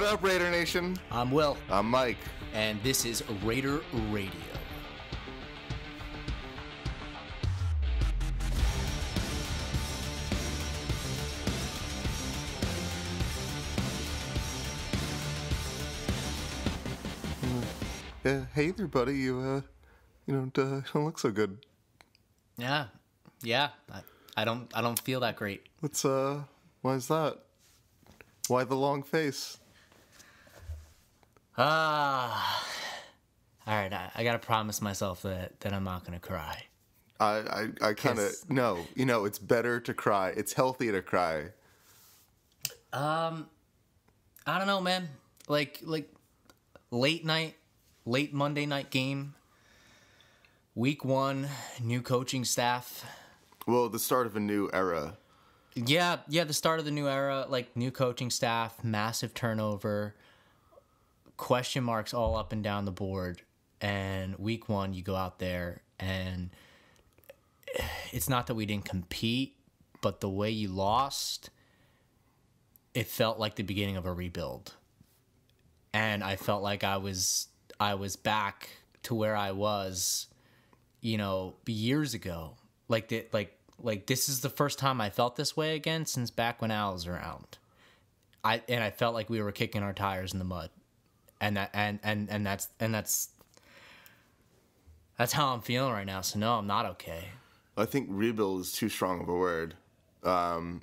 What up, Raider Nation? I'm Will. I'm Mike. And this is Raider Radio. Hey there, buddy. You don't look so good. Yeah. I don't feel that great. Why is that? Why the long face? All right, I gotta promise myself that I'm not gonna cry. I kind of no. It's better to cry. It's healthy to cry. I don't know, man. Like late Monday night game. Week 1, new coaching staff. Well, the start of a new era. Yeah, the start of the new era, like new coaching staff, massive turnover, question marks all up and down the board. And week 1, you go out there and it's not that we didn't compete, but the way you lost, it felt like the beginning of a rebuild. And I felt like I was back to where I was, years ago. Like this is the first time I felt this way again since back when Al was around. I felt like we were kicking our tires in the mud, and that's how I'm feeling right now. So no, I'm not okay. I think rebuild is too strong of a word. How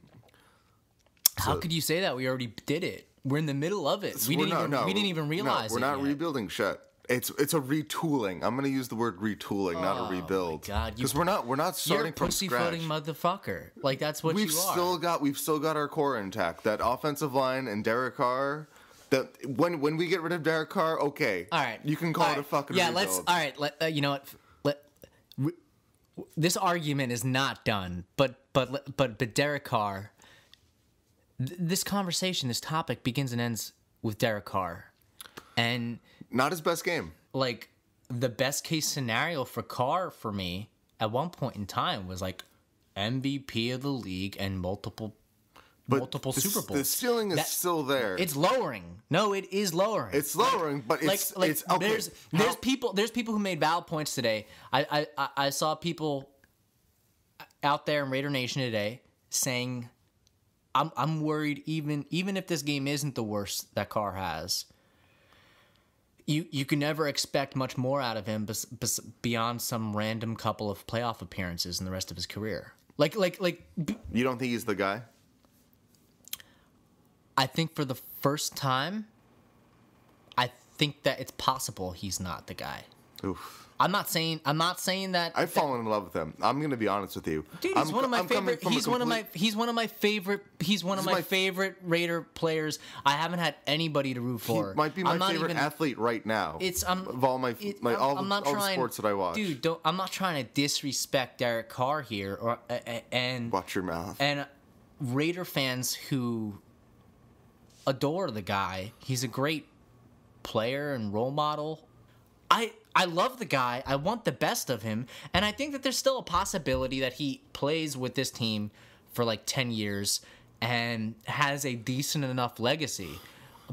could you say that? We already did it. We're in the middle of it. We didn't even realize it. We're not rebuilding shit. It's a retooling. I'm going to use the word retooling, not a rebuild. Oh my God, because we're not starting from scratch. You're a pussy-footing motherfucker. Like that's what you are. We've still got our core intact. That offensive line and Derek Carr. That when we get rid of Derek Carr, okay. All right. You can call it a fucking rebuild. Let's. All right. You know what? This argument is not done. But Derek Carr. This conversation, this topic begins and ends with Derek Carr, and. Not his best game. Like, the best case scenario for Carr, for me, at one point in time, was like MVP of the league and multiple Super Bowls. The ceiling is still there. It's lowering. No, it is lowering. It's lowering, but it's okay. There's people who made valid points today. I saw people out there in Raider Nation today saying, I'm worried even if this game isn't the worst that Carr has. You can never expect much more out of him beyond some random couple of playoff appearances in the rest of his career. Like you don't think he's the guy? I think for the first time, I think that it's possible he's not the guy. Oof. I'm not saying that I've fallen in love with him. I'm gonna be honest with you. Dude, he's one of my favorite. He's one of my favorite Raider players. I haven't had anybody to root for. He might be my favorite athlete right now. Of all all the sports that I watch. Dude, I'm not trying to disrespect Derek Carr here, and watch your mouth. And Raider fans who adore the guy. He's a great player and role model. I love the guy. I want the best of him. And I think that there's still a possibility that he plays with this team for like 10 years and has a decent enough legacy.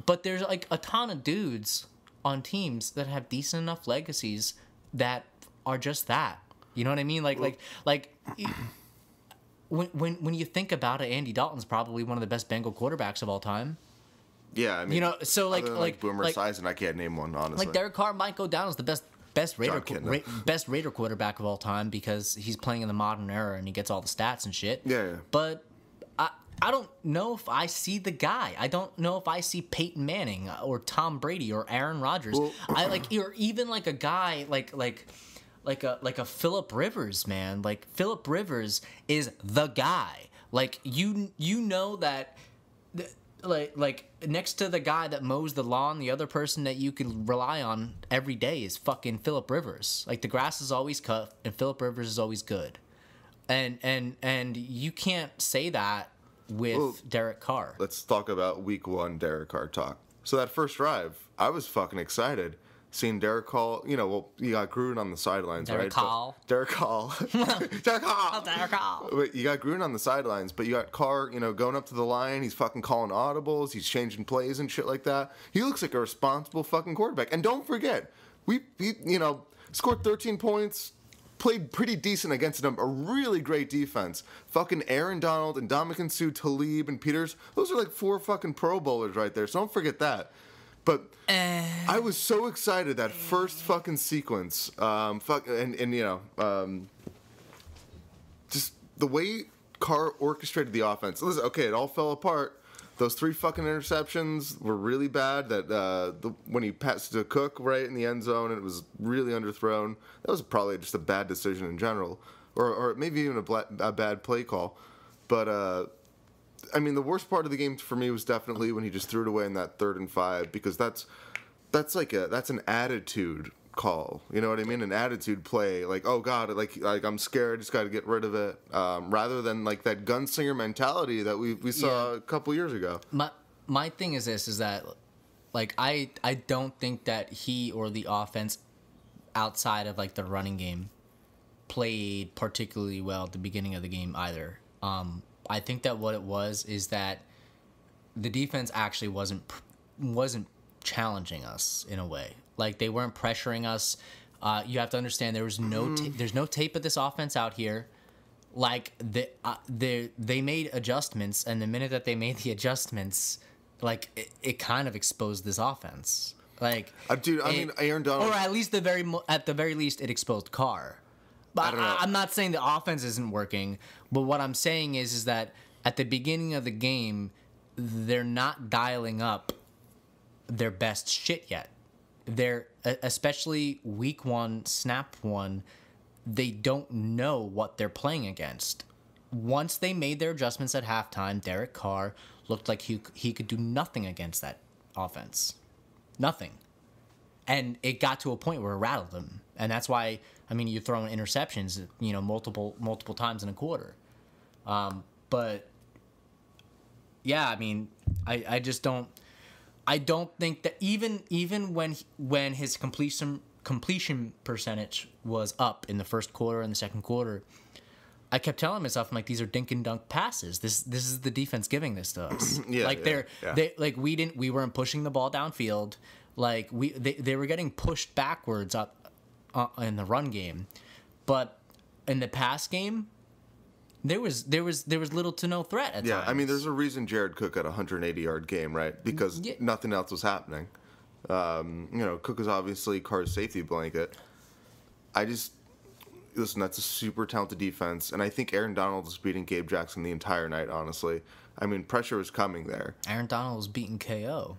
But there's like a ton of dudes on teams that have decent enough legacies that are just that. You know what I mean? When you think about it, Andy Dalton's probably one of the best Bengal quarterbacks of all time. Yeah, I mean, so like Boomer Esiason, I can't name one honestly. Like Derek Carr might go down as the best Raider quarterback of all time because he's playing in the modern era and he gets all the stats and shit. Yeah. But I don't know if I see the guy. I don't know if I see Peyton Manning or Tom Brady or Aaron Rodgers. Well, or even like a guy like a Phillip Rivers, man. Like Phillip Rivers is the guy. Like you know that. Like next to the guy that mows the lawn, the other person that you can rely on every day is fucking Phillip Rivers. Like the grass is always cut and Phillip Rivers is always good. And you can't say that with Derek Carr. Let's talk about week 1 Derek Carr talk. So that first drive, I was fucking excited. seeing Derek Carr, you got Gruden on the sidelines, Derek right? Carr. Derek Carr. Derek Carr. Derek Carr. But you got Gruden on the sidelines, but you got Carr, going up to the line. He's fucking calling audibles. He's changing plays and shit like that. He looks like a responsible fucking quarterback. And don't forget, we scored 13 points, played pretty decent against a really great defense. Fucking Aaron Donald and Ndamukong Suh, Talib and Peters. Those are like 4 fucking Pro Bowlers right there. So don't forget that. But I was so excited that first fucking sequence, just the way Carr orchestrated the offense. Listen, okay, it all fell apart. Those 3 fucking interceptions were really bad. That when he passed to Cook right in the end zone, and it was really underthrown. That was probably just a bad decision in general, or maybe even a bad play call. But the worst part of the game for me was definitely when he just threw it away in that 3rd and 5, because that's an attitude call. You know what I mean? An attitude play. Like, oh God, like I'm scared, just got to get rid of it. Rather than like that gunslinger mentality that we saw a couple years ago. My thing is this: is that like I don't think that he or the offense outside of like the running game played particularly well at the beginning of the game either. I think that what it was is that the defense actually wasn't challenging us in a way. Like they weren't pressuring us. You have to understand there was there's no tape of this offense out here. Like they made adjustments, and the minute that they made the adjustments, like it kind of exposed this offense. Like, dude, Aaron Donald, or at least at the very least, it exposed Carr. But I'm not saying the offense isn't working, but what I'm saying is that at the beginning of the game, they're not dialing up their best shit yet. They're, especially week 1, snap 1, they don't know what they're playing against. Once they made their adjustments at halftime, Derek Carr looked like he could do nothing against that offense. Nothing. And it got to a point where it rattled them. And that's why, you throw in interceptions, multiple times in a quarter. But yeah, I just don't. I don't think that even when his completion percentage was up in the first quarter and the second quarter, I kept telling myself, I'm like, these are dink and dunk passes. This is the defense giving this to us. We weren't pushing the ball downfield. Like they were getting pushed backwards up in the run game, but in the pass game, there was little to no threat at times. There's a reason Jared Cook had a 180-yard game, right? Because nothing else was happening. Cook is obviously Carr's safety blanket. Listen, that's a super talented defense, and I think Aaron Donald was beating Gabe Jackson the entire night, honestly. Pressure was coming there. Aaron Donald was beating KO.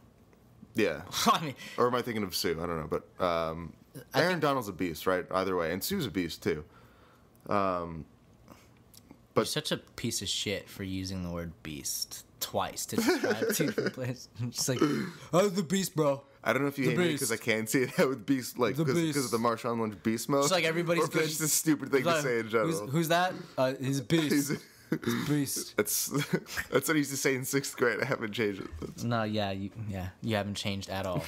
Yeah. Or am I thinking of Sue? I don't know. But Aaron Donald's a beast, right? Either way. And Sue's a beast, too. You're such a piece of shit for using the word beast twice to describe 2 players. I'm just like, oh, the beast, bro. I don't know if you hate me because I can't say that with beast, like, because of the Marshawn Lynch beast mode. It's like everybody's good. It's just a stupid thing to say in general. Who's that? He's a beast. He's a beast. That's what I used to say in 6th grade. I haven't changed it. No, you haven't changed at all.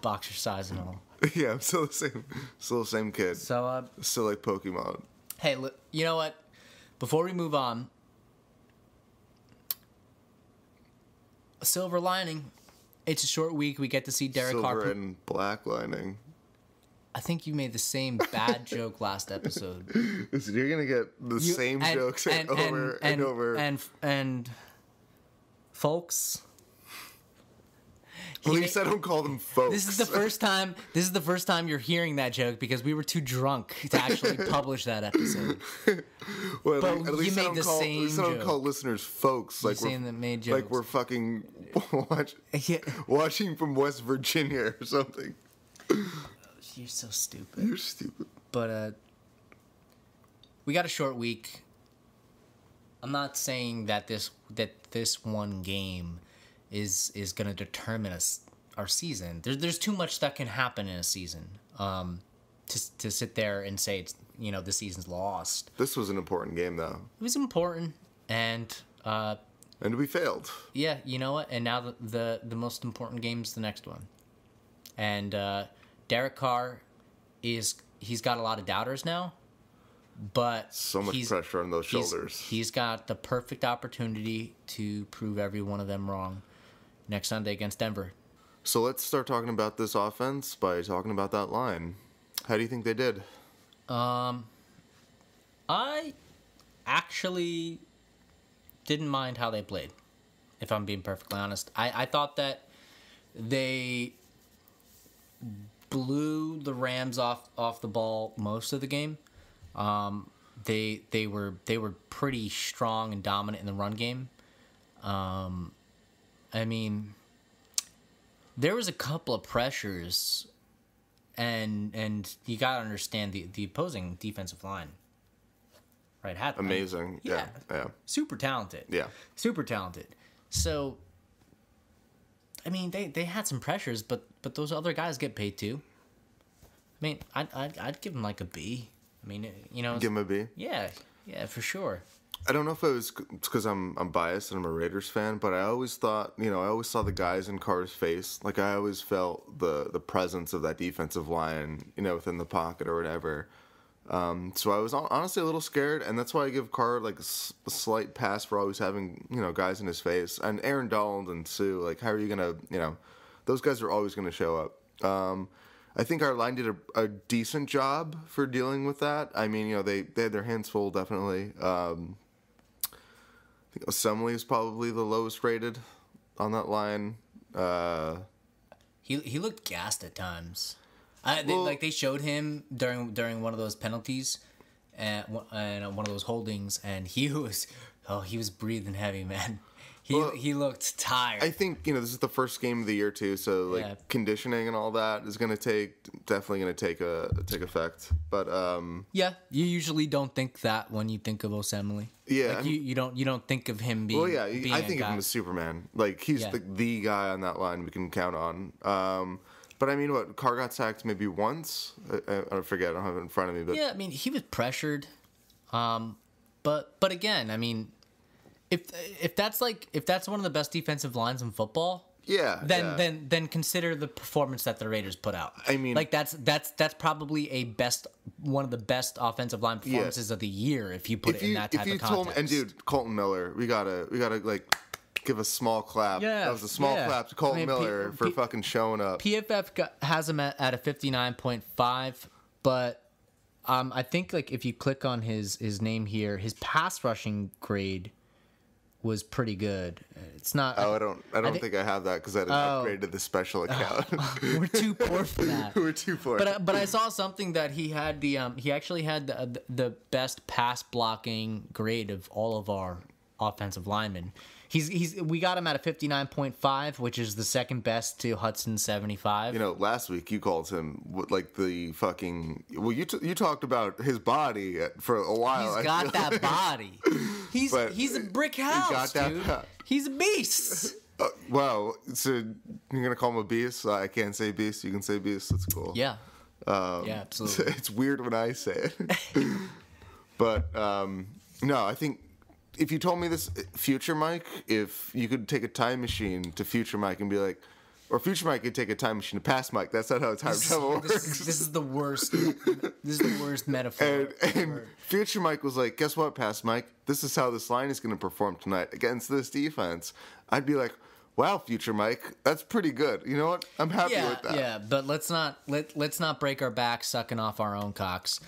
Boxer size and all. Yeah, I'm still the same kid. So, still like Pokemon. Hey, you know what? Before we move on, a silver lining. It's a short week. We get to see Derek Carr. Silver and black lining. I think you made the same bad joke last episode. Listen, you're gonna get the same jokes over and over. And folks. Well, you said don't call them folks. This is the first time you're hearing that joke because we were too drunk to actually publish that episode. Well, at least I don't call listeners folks. Like we're fucking watching from West Virginia or something. You're so stupid. You're stupid. But we got a short week. I'm not saying that this one game is going to determine our season. There's too much that can happen in a season to sit there and say it's the season's lost. This was an important game though. It was important, and we failed. Yeah, you know what? And now the most important game is the next one, And Derek Carr he's got a lot of doubters now, but so much pressure on those shoulders. He's got the perfect opportunity to prove every one of them wrong next Sunday against Denver. So let's start talking about this offense by talking about that line. How do you think they did? I actually didn't mind how they played, if I'm being perfectly honest. I thought that they blew the Rams off the ball most of the game. They were pretty strong and dominant in the run game. I mean, there was a couple of pressures, and you gotta understand the opposing defensive line. Right, had amazing, yeah, super talented, super talented. So, I mean, they had some pressures, but those other guys get paid too. I mean, I'd give them like a B. I mean, you know, give them a B. Yeah, for sure. I don't know if it's because I'm biased and I'm a Raiders fan, but I always thought, I always saw the guys in Carr's face. Like, I always felt the presence of that defensive line, within the pocket or whatever. So I was honestly a little scared, and that's why I give Carr like a slight pass for always having guys in his face. And Aaron Donald and Sue, like, how are you gonna those guys are always gonna show up. I think our line did a decent job for dealing with that. I mean, they had their hands full, definitely. I think Assembly is probably the lowest rated on that line. He looked gassed at times. They showed him during one of those penalties and one of those holdings, and he was breathing heavy, man. He looked tired. I think this is the first game of the year too, so conditioning and all that is definitely gonna take effect. But you usually don't think that when you think of Osemele. Yeah, like you don't think of him being. Well, yeah, being I think of him as Superman. Like, he's the guy on that line we can count on. But I mean, Carr got sacked maybe once. I forget. I don't have it in front of me. But yeah, I mean, he was pressured. But again, I mean, if that's one of the best defensive lines in football, then consider the performance that the Raiders put out. I mean, like that's probably one of the best offensive line performances of the year if you put it in that type of context. And dude, Colton Miller, we gotta like give a small clap. Yeah, that was a small clap to Colton Miller for fucking showing up. PFF has him at a 59.5, but I think like if you click on his name here, his pass rushing grade was pretty good. It's not. Oh, I don't think I have that because I didn't upgrade to the special account. We're too poor for that. We're too poor. But I saw something that he had he actually had the best pass blocking grade of all of our offensive linemen. We got him at a 59.5, which is the second best to Hudson's 75. Last week you called him like the fucking. Well, you talked about his body for a while. He's got that body. He's a brick house, dude. He's a beast. Wow. So you're gonna call him a beast? I can't say beast. You can say beast. That's cool. Yeah. Yeah, absolutely. It's weird when I say it. But no, I think. If you told me this, future Mike, if you could take a time machine to future Mike and be like, or future Mike could take a time machine to past Mike. That's not how time travel works. This is the worst. This is the worst metaphor. And future Mike was like, guess what, past Mike? This is how this line is going to perform tonight against this defense. I'd be like, wow, future Mike, that's pretty good. You know what? I'm happy with that. Yeah, but let's not break our back sucking off our own cocks.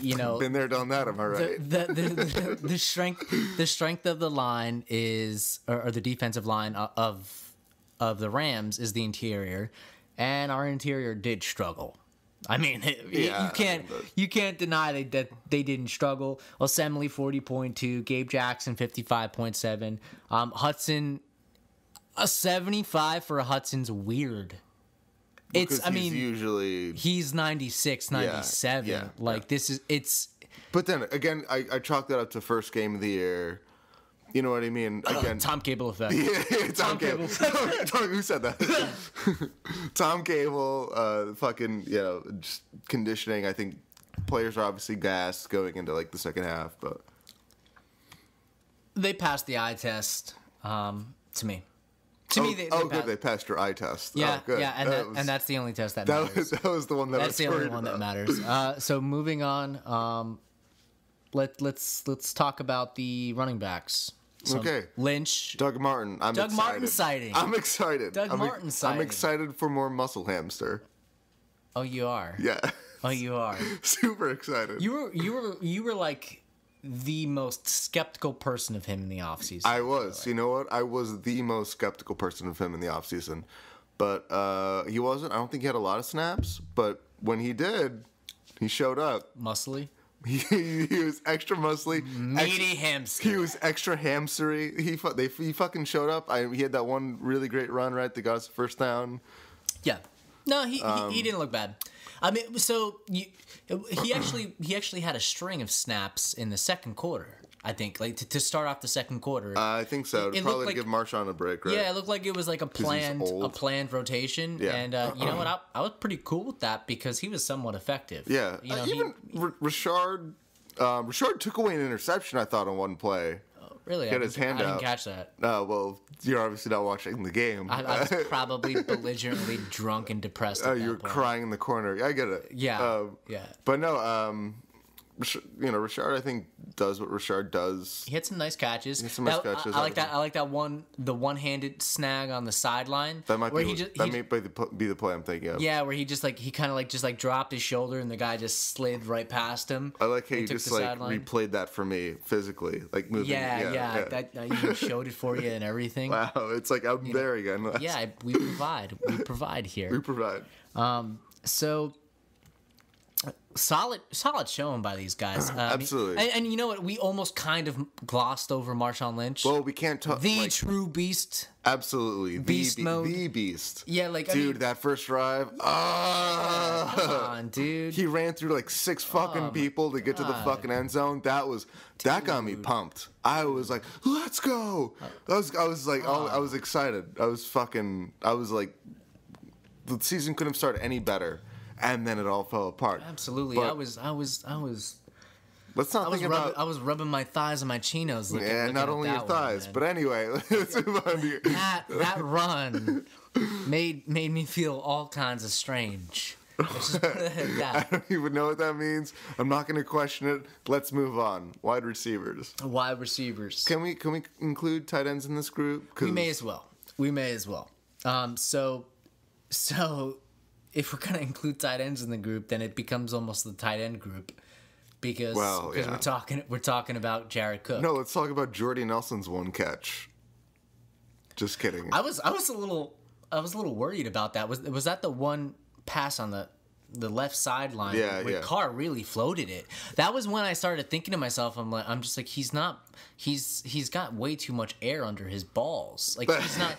Been there, done that. Am I right? The strength of the line is, or the defensive line of the Rams is the interior, and our interior did struggle. I mean, you can't deny that they didn't struggle. Osemele 40.2, Gabe Jackson 55.7, Hudson a 75 for a Hudson's weird. He's 96, 97. It's. But then again, I chalk that up to first game of the year. You know what I mean? Again, Tom Cable effect. Yeah, Tom Cable. Who said that? Tom Cable. Fucking just conditioning. I think players are obviously gassed going into like the second half, but they passed the eye test. To me. To me, they good. They passed your eye test. Yeah, oh, good. yeah, and that's the only test that that matters. that was the one that That's I was the only worried one about. that matters. So moving on, let's talk about the running backs. So Okay. Lynch. Doug Martin. Doug Martin sighting. I'm excited. Doug Martin sighting. I'm excited for more muscle hamster. Oh, you are. Yeah. Oh, you are. Super excited. You were like the most skeptical person of him in the offseason. I was. You know what? I was the most skeptical person of him in the offseason. But he wasn't. I don't think he had a lot of snaps. But when he did, he showed up. Muscly. He was extra muscly. Meaty hamster. He was extra hamstery. He fucking showed up. He had that one really great run, right? That got us the first down. Yeah. No, he didn't look bad. I mean, so he actually had a string of snaps in the second quarter. I think, like to start off the second quarter. I think so. It Probably looked to give Marshawn a break, right? Yeah, it looked like it was like a planned rotation. Yeah. And you know what? I was pretty cool with that because he was somewhat effective. Yeah. You know, Even Richard took away an interception, I thought, on one play. Really? He had his hand I out. didn't catch that. Well, you're obviously not watching the game. I was probably belligerently drunk and depressed. Oh, at you were that point. crying in the corner. I get it. Yeah. Yeah. But no, Richard, I think, does what Richard does. He had some nice catches. I like that. I like that one-handed snag on the sideline. That might where be. he That may be the play I'm thinking of. Yeah, where he kind of dropped his shoulder and the guy just slid right past him. I like how you took just the like sideline. replayed that for me physically, like moving. Yeah. That you showed it for you and everything. Wow, it's like I'm there again. Yeah, we provide here. We provide. So solid showing by these guys. Absolutely. And you know what? We almost kind of glossed over Marshawn Lynch. Well, we can't talk. The true beast. Absolutely. Beast mode. The beast. Yeah, like dude, that first drive. Come on, dude. He ran through like 6 fucking people to get to the fucking end zone. That got me pumped. I was like, let's go. I was excited. I was like, the season couldn't have started any better. And then it all fell apart. Absolutely. But I was let's not think about. I was rubbing my thighs and my chinos. Looking not only your thighs, but anyway, let's move on to that run made me feel all kinds of strange. Let's just put it at that. I don't even know what that means. I'm not going to question it. Let's move on. Wide receivers. Wide receivers. Can we include tight ends in this group? We may as well. So if we're gonna include tight ends in the group, then it becomes almost the tight end group because we're talking about Jared Cook. No, let's talk about Jordy Nelson's one catch. Just kidding. I was a little worried about that. Was that the one pass on the left sideline where Carr really floated it? That was when I started thinking to myself, I'm just like, he's got way too much air under his balls. Like he's not.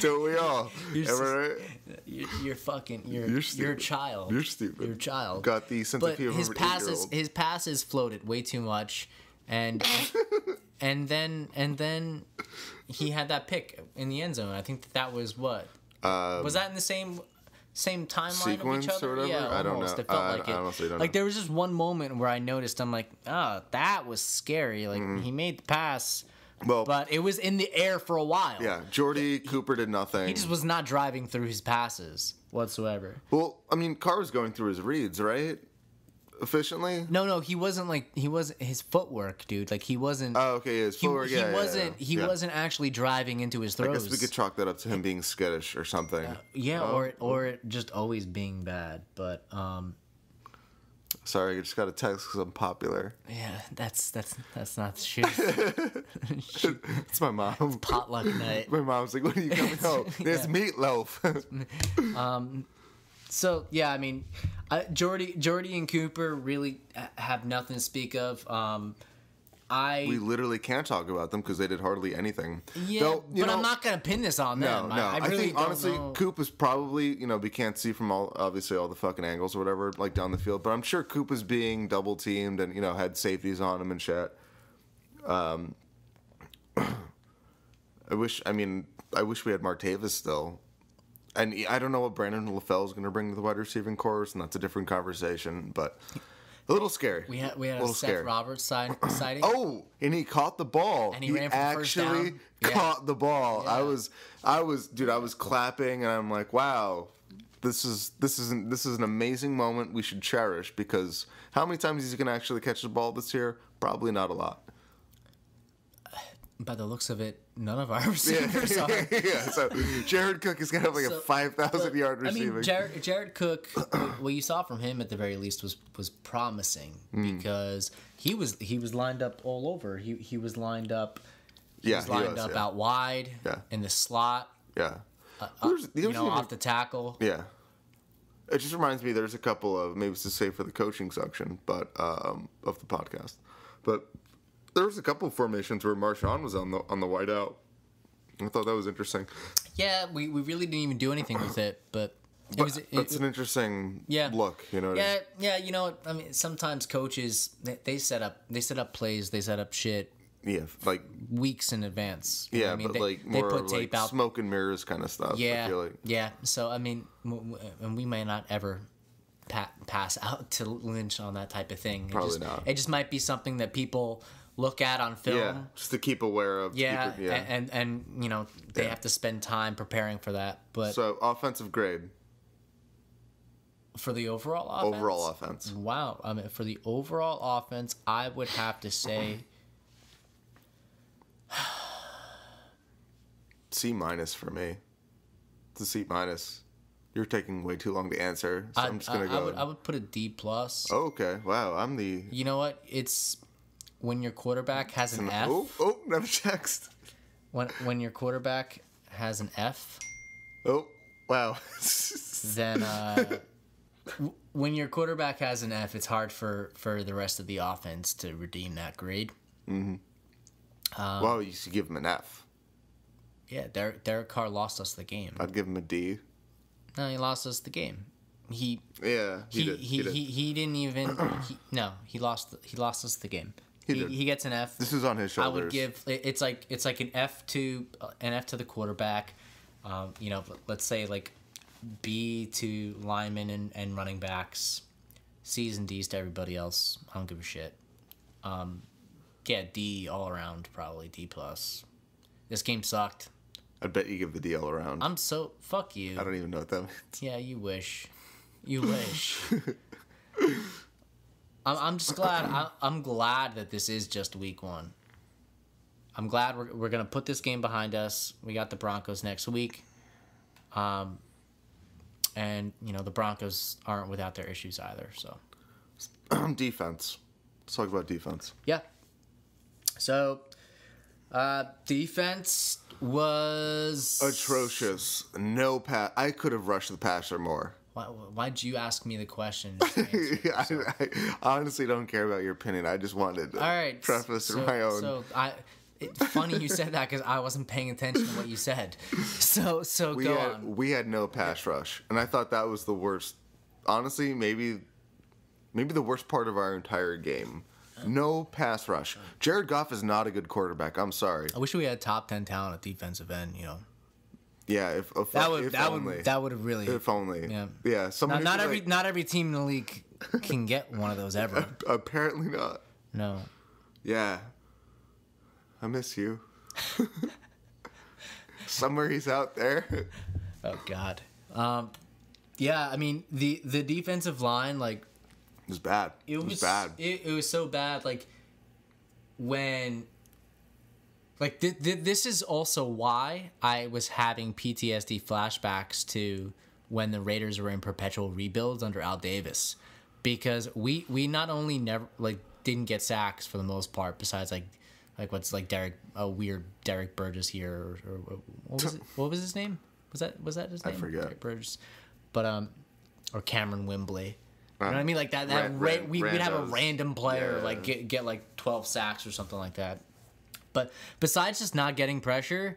Don't we all? You're a child. You're stupid. You're a child. Got the centipede of his an passes 8-year-old. his passes floated way too much, and then he had that pick in the end zone. I think that was what. Was that in the same timeline sequence of each other? or whatever? Yeah, I don't almost. know. It felt like it. I honestly don't like know. there was just one moment where I noticed. I'm like, oh, that was scary. Like he made the pass, but it was in the air for a while. Yeah, Jordy Cooper did nothing. He just was not driving through his passes whatsoever. Well, I mean, Carr was going through his reads, right? Efficiently? No, he wasn't his footwork, dude. Like he wasn't. Oh, okay, his footwork. He wasn't actually driving into his throws. I guess we could chalk that up to him being skittish or something. Or just always being bad. But sorry, I just got a text because I'm popular. yeah, that's not true. It's my mom. Potluck night. My mom's like, "When are you coming home?" There's meatloaf. So yeah, I mean, Jordy and Cooper really have nothing to speak of. We literally can't talk about them because they did hardly anything. Yeah, Though, I'm not gonna pin this on them. No. I really think don't honestly, know. Coop is probably we can't see from all the fucking angles or whatever like down the field, but I'm sure Coop is being double teamed and had safeties on him and shit. I wish we had Martavis still. And I don't know what Brandon LaFell is going to bring to the wide receiving course, and that's a different conversation. But A little scary. We had a little Seth scary. Roberts sighting. Oh, and he caught the ball. And he ran for the first actually down. caught the ball. Yeah. I was clapping, and I'm like, wow, this is an amazing moment we should cherish, because how many times is he gonna actually catch the ball this year? Probably not a lot. By the looks of it, none of our receivers are. Yeah, so Jared Cook is gonna have like a 5,000-yard receiving. I mean, Jared Cook, what you saw from him at the very least was promising, because he was lined up all over. He was lined up. He was out wide, in the slot. Yeah. Off the tackle. Yeah. It just reminds me, there's a couple of, maybe it's to say for the coaching section, but of the podcast, but there was a couple of formations where Marshawn was on the wide out. I thought that was interesting. Yeah, we really didn't even do anything with it, but it's an interesting look, you know. Yeah. You know what I mean? Sometimes coaches they set up plays, they set up shit. Yeah, like weeks in advance. Yeah, I mean? but they more put tape like out, smoke and mirrors kind of stuff. Yeah, I feel like. Yeah. So I mean, and we may not ever pass out to Lynch on that type of thing. Probably not. It just might be something that people look at on film. Yeah, just to keep aware of. Yeah, and you know they have to spend time preparing for that. But so offensive grade for the overall offense. Overall offense. Wow, I mean for the overall offense, I would have to say C- for me. It's a C-. You're taking way too long to answer, so I'm just gonna go. I would put a D+. Oh, okay, wow, I'm the. You know what? It's when your quarterback has an F. Oh, never text. When your quarterback has an F. Oh, wow. Then when your quarterback has an F, it's hard for the rest of the offense to redeem that grade. Mm-hmm. Well, you should give him an F. Yeah, Derek Carr lost us the game. I'd give him a D. No, he lost us the game. He did. He didn't even. He lost us the game. He gets an F. This is on his shoulders. I would give it's like an F to the quarterback. Let's say like B to linemen and running backs. C's and D's to everybody else. I don't give a shit. D all around, probably D+. This game sucked. I bet you give the D all around. Fuck you. I don't even know what that means. Yeah, you wish. You wish. I'm just glad. I'm glad that this is just week 1. I'm glad we're gonna put this game behind us. We got the Broncos next week. And the Broncos aren't without their issues either. So. Defense. Let's talk about defense. Yeah. So, defense was atrocious. No pass. I could have rushed the passer more. Why'd you ask me the question? I honestly don't care about your opinion. I just wanted to preface my own. Funny you said that because I wasn't paying attention to what you said. So go on. We had no pass rush, and I thought that was the worst. Honestly, maybe the worst part of our entire game. No pass rush. Jared Goff is not a good quarterback. I'm sorry. I wish we had top 10 talent at defensive end. Yeah, if that would have really. If only. Yeah. Not every team in the league can get one of those ever. Apparently not. No. Yeah. I miss you. Somewhere he's out there. Oh God. Yeah. I mean the defensive line it was bad. It was bad. It was so bad. This is also why I was having PTSD flashbacks to when the Raiders were in perpetual rebuilds under Al Davis, because we not only never didn't get sacks for the most part, besides what's weird Derek Burgess here or what was his name? Was that his name? I forget. Derek Burgess, but or Cameron Wembley. You know what I mean? We'd have a random player get 12 sacks or something like that. But besides just not getting pressure,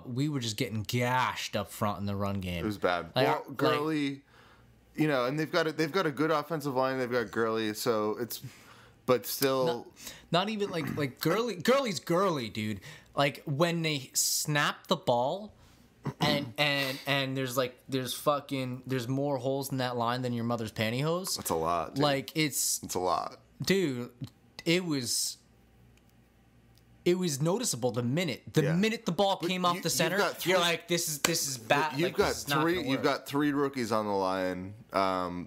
we were just getting gashed up front in the run game. It was bad. Gurley, and they've got a good offensive line. They've got Gurley, so it's, but still, not even Gurley's Gurley, dude. When they snap the ball, and there's more holes in that line than your mother's pantyhose. That's a lot, dude. Like it's a lot, dude. It was noticeable the minute the ball came off the center. You're like, this is bad. You've got three rookies on the line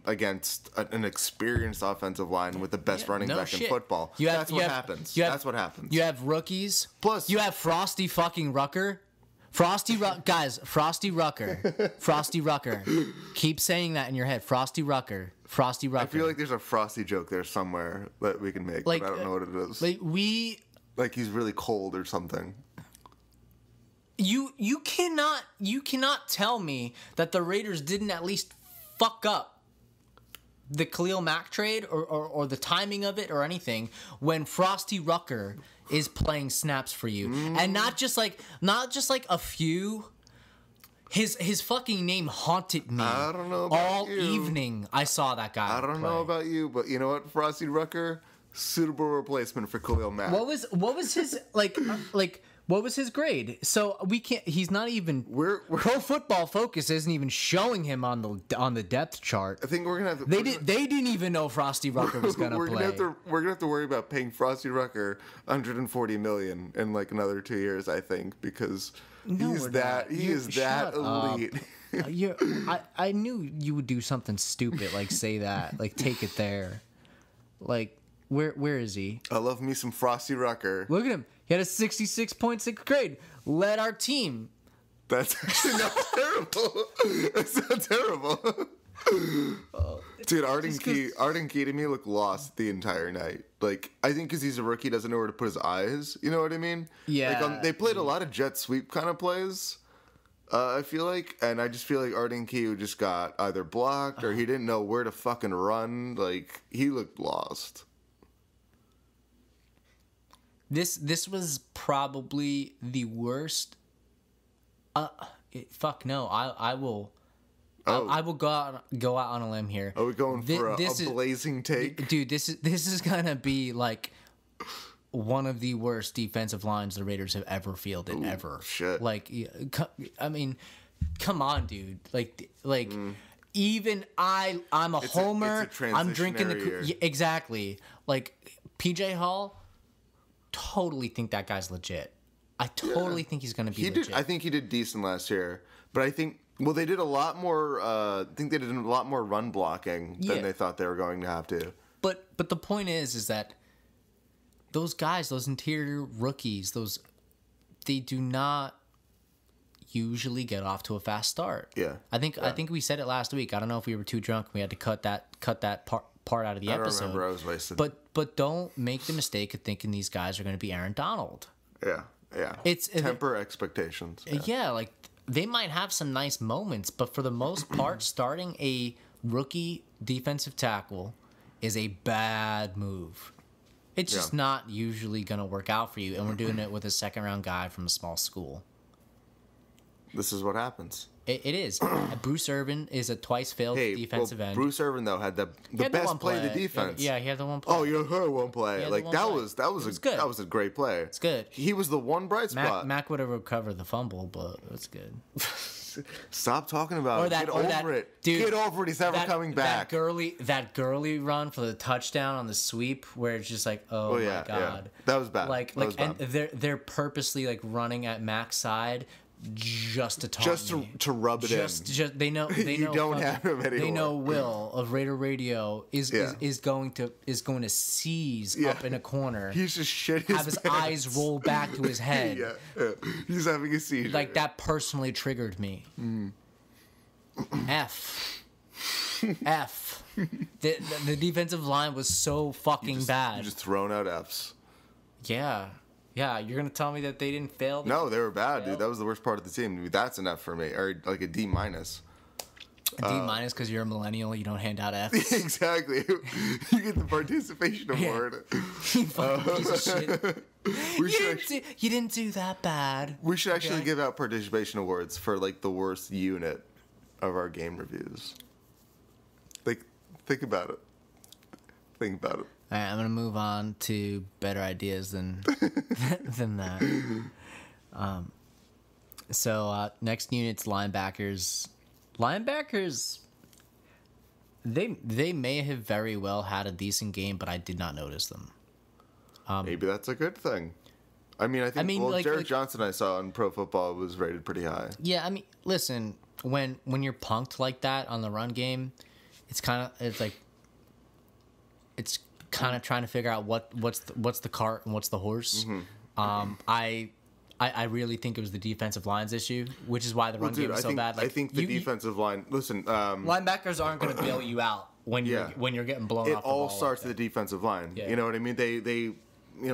against an experienced offensive line with the best running back in football. That's what happens. You have rookies. Plus, you have Frosty fucking Rucker. Frosty Rucker. Keep saying that in your head. Frosty Rucker. I feel like there's a Frosty joke there somewhere that we can make, but I don't know what it is. Like he's really cold or something. You cannot tell me that the Raiders didn't at least fuck up the Khalil Mack trade or the timing of it or anything when Frosty Rucker is playing snaps for you. And not just like a few. His fucking name haunted me. I don't know about all evening. I saw that guy. I don't know about you, but you know what, Frosty Rucker, suitable replacement for Khalil Mack. What was his what was his grade? So we can't. He's not even. Pro Football Focus isn't even showing him on the depth chart. I think we're gonna have to. They didn't even know Frosty Rucker was gonna play. We're gonna have to worry about paying Frosty Rucker $140 million in like another 2 years. I think because he is that elite. I knew you would do something stupid like say that, like take it there, like. Where is he? I love me some Frosty Rucker. Look at him. He had a 66.6 grade. Led our team. That's actually not terrible. That's not terrible. Dude, Arden Key to me looked lost the entire night. Like, I think because he's a rookie, doesn't know where to put his eyes. You know what I mean? Yeah. Like, they played a lot of jet sweep kind of plays. I feel like, and I just feel like Arden Key just got either blocked or he didn't know where to fucking run. Like, he looked lost. This was probably the worst. Fuck no! I will. Oh. I will go out on a limb here. Are we going for a blazing take, dude? This is gonna be like one of the worst defensive lines the Raiders have ever fielded ever. Shit. Like, I mean, come on, dude. Like. Even I'm a homer. I'm drinking exactly. Like PJ Hall. Totally think that guy's legit. I totally think he's going to be legit. I think he did decent last year, but I think they did a lot more. I think they did a lot more run blocking than they thought they were going to have to. But the point is that those guys, those interior rookies, they do not usually get off to a fast start. Yeah, I think we said it last week. I don't know if we were too drunk. We had to cut that part out of the episode. I don't remember. I was wasted. But don't make the mistake of thinking these guys are going to be Aaron Donald. Yeah. It's temper expectations. Yeah, like they might have some nice moments, but for the most part, starting a rookie defensive tackle is a bad move. It's just not usually going to work out for you, and we're doing it with a second-round guy from a small school. This is what happens. It is. Bruce Irvin is a twice-failed defensive end. Bruce Irvin though had the best play of the defense. Yeah, he had the one play. Oh, you heard one play. Like that was a great play. It's good. He was the one bright spot. Mac would have recovered the fumble, but it's good. Stop talking about it. Get over it. Dude, get over it. He's never coming back. That girly run for the touchdown on the sweep, where it's just like, my god, yeah. That was bad. And they're purposely like running at Mac's side. Just to taunt me. To rub it in. They know you don't have him anymore. They know Will of Raidio is going to seize up in a corner. He's just shit his have his eyes roll back to his head. Yeah. He's having a seizure. Like that personally triggered me. F. The defensive line was so fucking bad. You just thrown out Fs. Yeah, you're going to tell me that they didn't fail? No, they were bad, dude. That was the worst part of the team. That's an F for me. Or like a D-. A D- because you're a millennial, you don't hand out Fs? Exactly. You get the participation award. You fucking piece of shit. You didn't do that bad. We should actually give out participation awards for like the worst unit of our game reviews. Like, think about it. All right, I'm going to move on to better ideas than that. So next unit's linebackers. Linebackers, they may have very well had a decent game, but I did not notice them. Maybe that's a good thing. I think Jared Johnson I saw on Pro Football was rated pretty high. Yeah, listen, when you're punked like that on the run game, it's kind of trying to figure out what's the cart and what's the horse. Mm-hmm. I really think it was the defensive line's issue, which is why the run game is so bad. I think the defensive line. Listen, linebackers aren't going to bail you out when you're getting blown off the ball. It all starts with the defensive line. Yeah. You know what I mean? They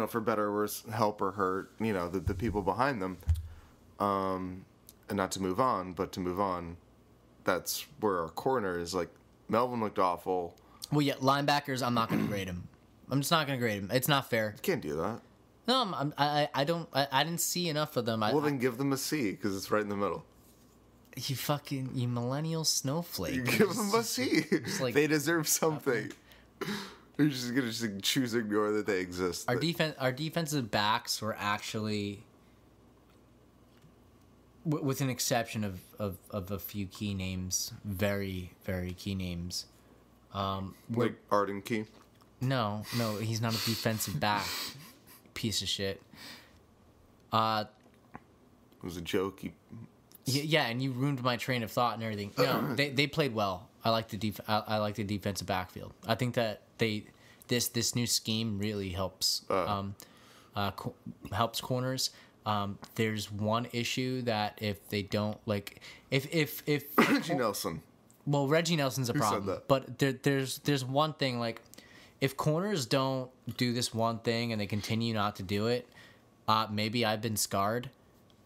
for better or worse, help or hurt, the people behind them. And not to move on, but to move on, that's where our corner is. Like, Melvin looked awful. Well, yeah, linebackers, I'm not going to grade him. I'm just not going to grade him. It's not fair. You can't do that. No, I didn't see enough of them. Then give them a C, because it's right in the middle. You millennial snowflake. You give them a C. They deserve something. You're just going to choose to ignore that they exist. Our defensive backs were actually, with an exception of a few key names, very, very key names. Like Arden Key? No, he's not a defensive back. Piece of shit. It was a joke. Yeah, and you ruined my train of thought and everything. No, they played well. I like the defensive backfield. I think that this new scheme really helps helps corners. There's one issue that if they don't if Reggie Nelson. Well, Reggie Nelson's a problem, but there's one thing, like, if corners don't do this one thing and they continue not to do it, maybe I've been scarred,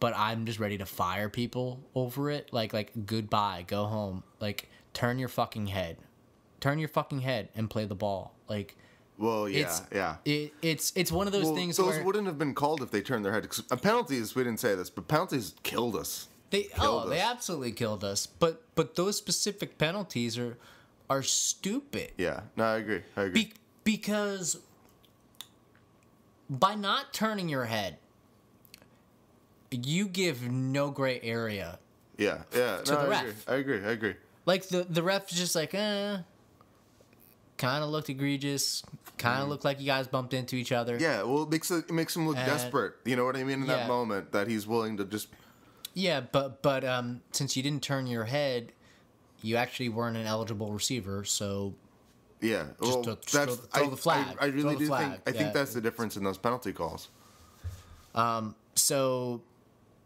but I'm just ready to fire people over it. Like goodbye, go home. Like, turn your fucking head and play the ball. Like, well, yeah. It's one of those things. Those wouldn't have been called if they turned their head. Penalties, we didn't say this, but penalties killed us. They absolutely killed us. But those specific penalties are stupid. Yeah, no, I agree. Because by not turning your head, you give no gray area. Yeah. To the ref. I agree. Like, the ref's just like, kind of looked egregious. Kind of looked like you guys bumped into each other. Yeah, well, it makes him look desperate. You know what I mean? In that moment, that he's willing to just. Yeah, but since you didn't turn your head, you actually weren't an eligible receiver. So. Yeah, well, throw the flag. I really do think that's the difference in those penalty calls. So,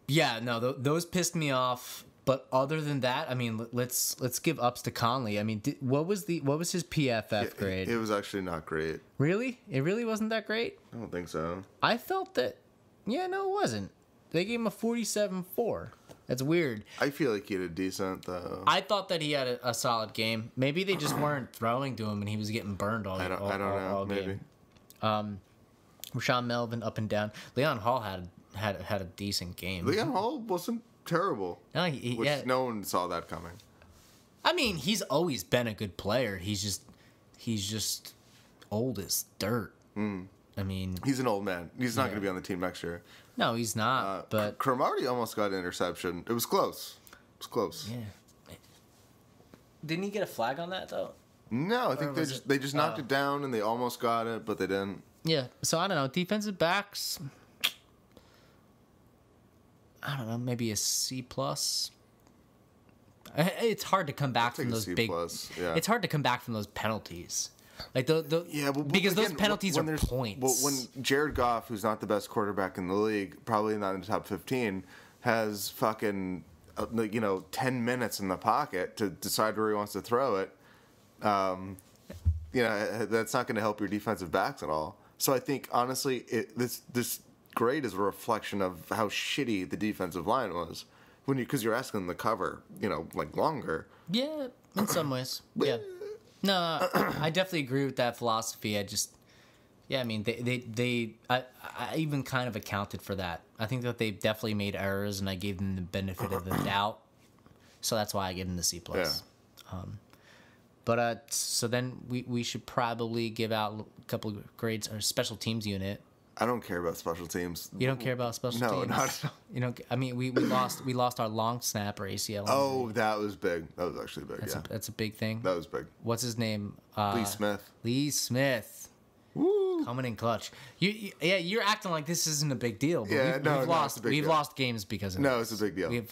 yeah, no, those pissed me off. But other than that, let's give ups to Conley. What was his PFF grade? It was actually not great. Really? It really wasn't that great? I don't think so. I felt that. Yeah, no, it wasn't. They gave him a 47.4. That's weird. I feel like he had a decent, though. I thought that he had a solid game. Maybe they just weren't throwing to him and he was getting burned all game. I don't know. Maybe. Rashawn Melvin up and down. Leon Hall had a decent game. Leon Hall wasn't terrible. No, no one saw that coming. He's always been a good player. He's just old as dirt. He's an old man. He's not going to be on the team next year. No, he's not. But Cromartie almost got an interception. It was close. Yeah. Didn't he get a flag on that though? No, I think they just knocked it down and they almost got it, but they didn't. Yeah. So I don't know. Defensive backs. I don't know. Maybe a C plus. It's hard to come back from those big. Yeah. It's hard to come back from those penalties. Like because those penalties are points. Well, when Jared Goff, who's not the best quarterback in the league, probably not in the top 15, has fucking 10 minutes in the pocket to decide where he wants to throw it, that's not going to help your defensive backs at all. So I think honestly, this grade is a reflection of how shitty the defensive line was because you're asking them to cover, longer. Yeah, in some ways. Yeah. No, I definitely agree with that philosophy. I even kind of accounted for that. I think that they definitely made errors, and I gave them the benefit of the doubt. So that's why I gave them the C plus. Yeah. So then we should probably give out a couple of grades. Our special teams unit. I don't care about special teams. You don't care about special teams? No, not at all. You know, I mean, we lost our long snapper ACL. Oh, that was big. That was actually big. That's a big thing. That was big. What's his name? Lee Smith. Lee Smith. Woo. Coming in clutch. You're acting like this isn't a big deal. But we've lost games because of it. No, it's a big deal.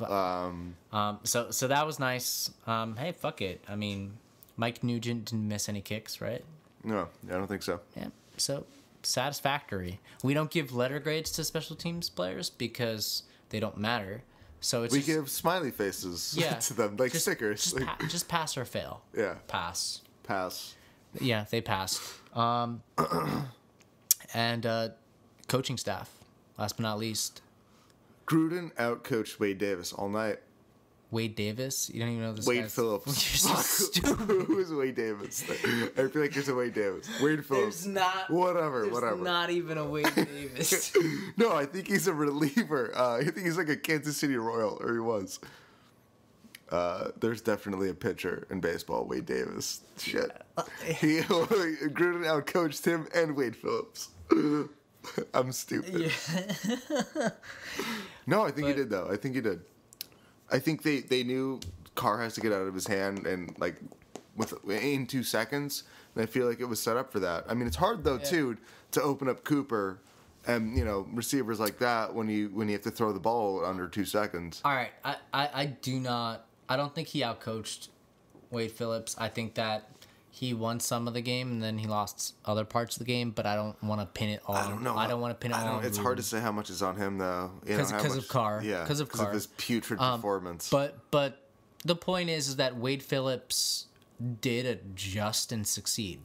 So that was nice. Hey, fuck it. I mean, Mike Nugent didn't miss any kicks, right? No, I don't think so. Yeah. So satisfactory. We don't give letter grades to special teams players because they don't matter. So we give smiley faces to them, like stickers. Just pass or fail. Yeah. Pass. Yeah, they passed. And coaching staff, last but not least. Gruden outcoached Wade Davis all night. Wade Davis? You don't even know this Wade Phillips. You're so stupid. Who is Wade Davis? I feel like there's a Wade Davis. Wade Phillips. There's not. Whatever. Not even a Wade Davis. No, I think he's a reliever. I think he's like a Kansas City Royal, or he was. There's definitely a pitcher in baseball, Wade Davis. Shit. Gruden outcoached him and Wade Phillips. I'm stupid. Yeah. No, I think he did, though. I think he did. I think they knew Carr has to get out of his hand and like in 2 seconds, and I feel like it was set up for that. I mean, it's hard though too to open up Cooper and receivers like that when you have to throw the ball under 2 seconds. All right, I don't think he outcoached Wade Phillips. I think that he won some of the game and then he lost other parts of the game, but I don't want to pin it all. I don't know. I don't want to pin it all. It's hard to say how much is on him though. Because of Carr. Yeah. Because of his putrid performance. But the point is that Wade Phillips did adjust and succeed.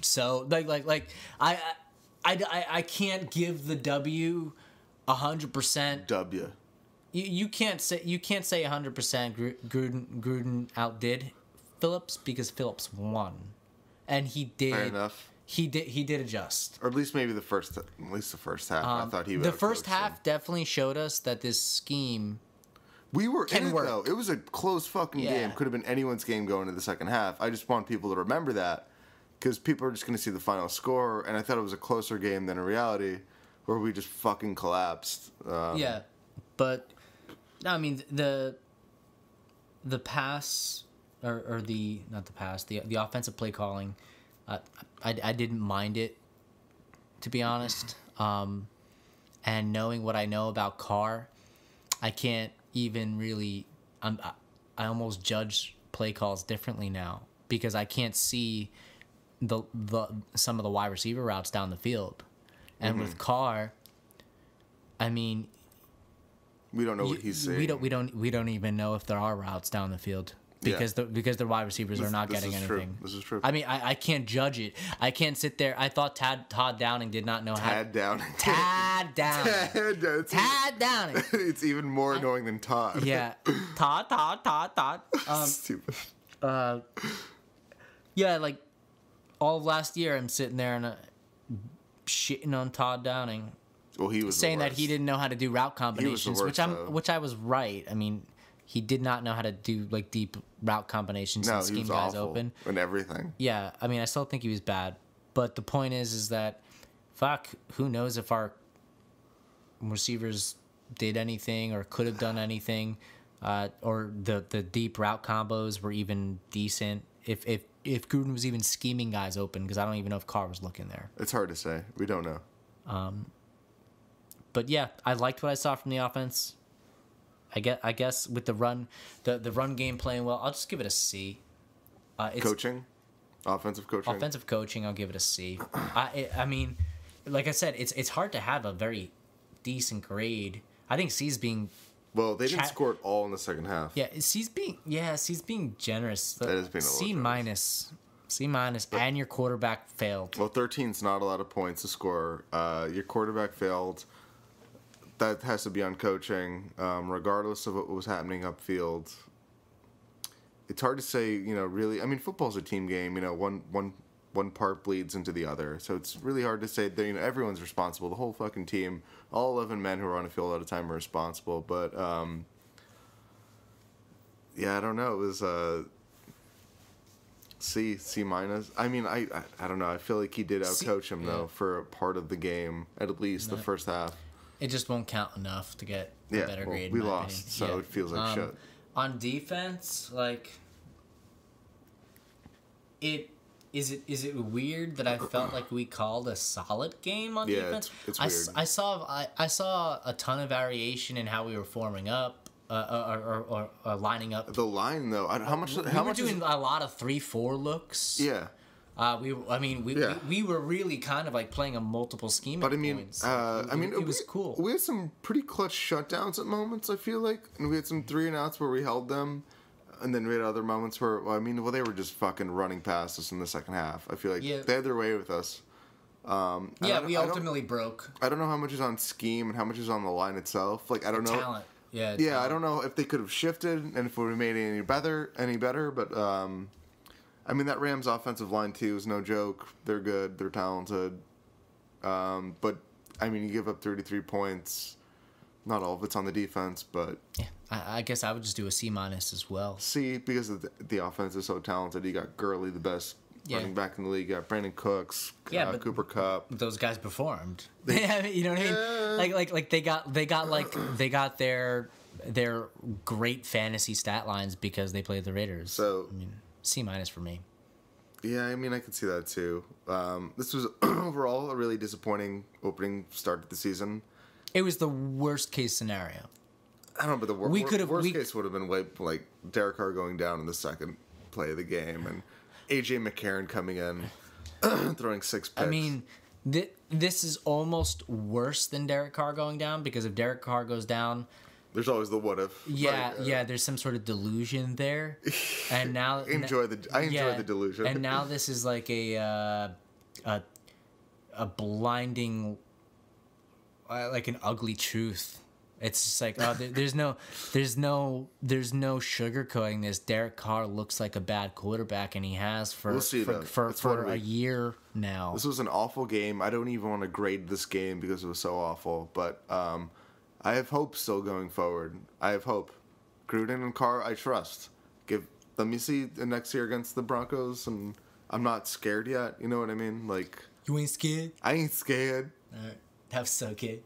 So like I can't give the W 100%. W. You can't say 100% Gruden outdid Phillips because Phillips won, and he did. Fair enough. He did adjust, or at least maybe the first half. I thought he would. The first half definitely showed us that this scheme. We were in it though. It was a close fucking game. Could have been anyone's game going into the second half. I just want people to remember that because people are just going to see the final score, and I thought it was a closer game than in reality, where we just fucking collapsed. But I mean the pass. Or the offensive play calling, I didn't mind it, to be honest. And knowing what I know about Carr, I can't even really. I almost judge play calls differently now because I can't see the some of the wide receiver routes down the field, and with Carr, I mean, we don't know what he's saying. We don't even know if there are routes down the field. Because the wide receivers are not getting anything. This is true. I mean, I can't judge it. I can't sit there. I thought Todd Downing did not know how. Tad Downing. It's even more annoying than Todd. Yeah, Todd. Stupid. Yeah, like all of last year, I'm sitting there and shitting on Todd Downing. Well, he was saying that he didn't know how to do route combinations, which I was right. I mean. He did not know how to do like deep route combinations and scheme guys open and everything. Yeah, I mean, I still think he was bad, but the point is that, fuck, who knows if our receivers did anything or could have done anything, or the deep route combos were even decent. If Gruden was even scheming guys open, because I don't even know if Carr was looking there. It's hard to say. We don't know. But yeah, I liked what I saw from the offense. I guess with the run game playing well, I'll just give it a C. Coaching, offensive coaching, I'll give it a C. I mean, like I said, it's hard to have a very decent grade. I think C's being. Well, they didn't score it all in the second half. Yeah, C's being generous. That is being a little C minus, and your quarterback failed. Well, 13's not a lot of points to score. Your quarterback failed. That has to be on coaching, regardless of what was happening upfield. It's hard to say, really. I mean, football's a team game. One part bleeds into the other, so it's really hard to say that everyone's responsible. The whole fucking team, all 11 men who are on the field at a time are responsible. But yeah, I don't know. It was C minus. I mean, I don't know. I feel like he did outcoach him though for a part of the game, at least the first half. It just won't count enough to get a better grade. We in my lost, opinion. so it feels like shit. On defense, like, is it weird that I felt like we called a solid game on defense? It's weird. I saw a ton of variation in how we were forming up, or lining up. The line though, how much? We were doing a lot of 3-4 looks. Yeah. We were really kind of like playing a multiple scheme. But I mean, points. it was cool. We had some pretty clutch shutdowns at moments. I feel like, and we had some 3-and-outs where we held them, and then we had other moments where they were just fucking running past us in the second half. I feel like they had their way with us. We ultimately broke. I don't know how much is on scheme and how much is on the line itself. Like I don't know. Talent. Yeah. Yeah, I don't know if they could have shifted and if we made it any better, but. I mean, that Rams offensive line, too, is no joke. They're good. They're talented. But, I mean, you give up 33 points. Not all of it's on the defense, but... Yeah, I guess I would just do a C- as well. C, because the offense is so talented. You got Gurley, the best running back in the league. You got Brandon Cooks, Cooper Kupp. Those guys performed. You know what I mean? Like they got their great fantasy stat lines because they played the Raiders. So... I mean, C- for me. Yeah, I mean, I can see that too. This was overall a really disappointing opening start to the season. It was the worst case scenario. I don't know, but the worst case would have been like Derek Carr going down in the second play of the game and A.J. McCarron coming in, throwing 6 picks. I mean, this is almost worse than Derek Carr going down because if Derek Carr goes down... There's always the what if. Yeah, there's some sort of delusion there, and now I enjoy the delusion. And now this is like a blinding, like an ugly truth. It's just like there's no sugarcoating this. Derek Carr looks like a bad quarterback, and he has for a year now. This was an awful game. I don't even want to grade this game because it was so awful, but. I have hope still going forward. I have hope. Gruden and Carr, I trust. Let me see the next year against the Broncos, and I'm not scared yet. You know what I mean? Like you ain't scared. I ain't scared. All right, that's so good.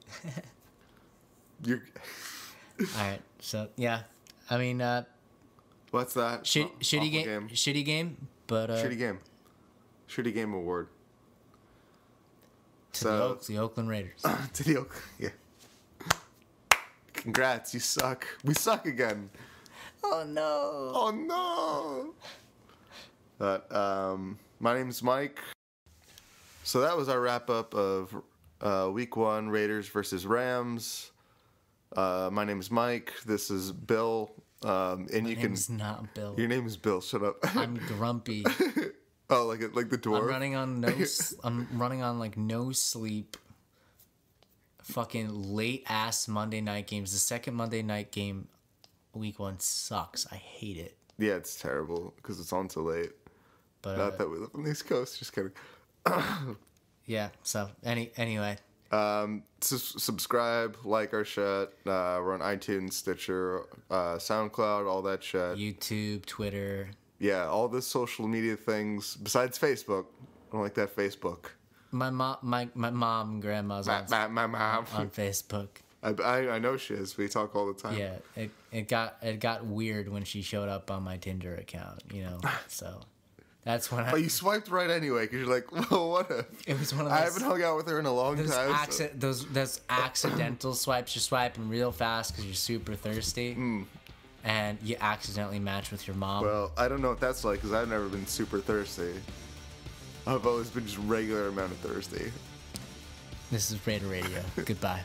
You're. All right, so yeah, I mean, what's that? Shitty game. Shitty game, but shitty game award. To the Oakland Raiders. To the Oakland, yeah. Congrats, you suck. We suck again. Oh no. But my name's Mike. So that was our wrap up of Week 1 Raiders versus Rams. My name's Mike. This is Bill. And my name's not Bill. Your name is Bill. Shut up. I'm grumpy. Oh, like the dwarf. I'm running on like no sleep. Fucking late ass Monday night games. The second Monday night game, Week 1 sucks. I hate it. Yeah, it's terrible because it's on so late. But not that we live on the East Coast. Just kidding. Yeah. So anyway. Subscribe, like our shit. We're on iTunes, Stitcher, SoundCloud, all that shit. YouTube, Twitter. Yeah, all the social media things besides Facebook. I don't like that Facebook. My mom and grandma's on Facebook. I know she is. We talk all the time. Yeah, it got weird when she showed up on my Tinder account, you know. So that's when But you swiped right anyway because you're like, well, what if? It was one of those. I haven't hung out with her in a long time. Those accidental swipes. You're swiping real fast because you're super thirsty, and you accidentally match with your mom. Well, I don't know what that's like because I've never been super thirsty. I've always been just regular amount of thirsty. This is Raidio. Goodbye.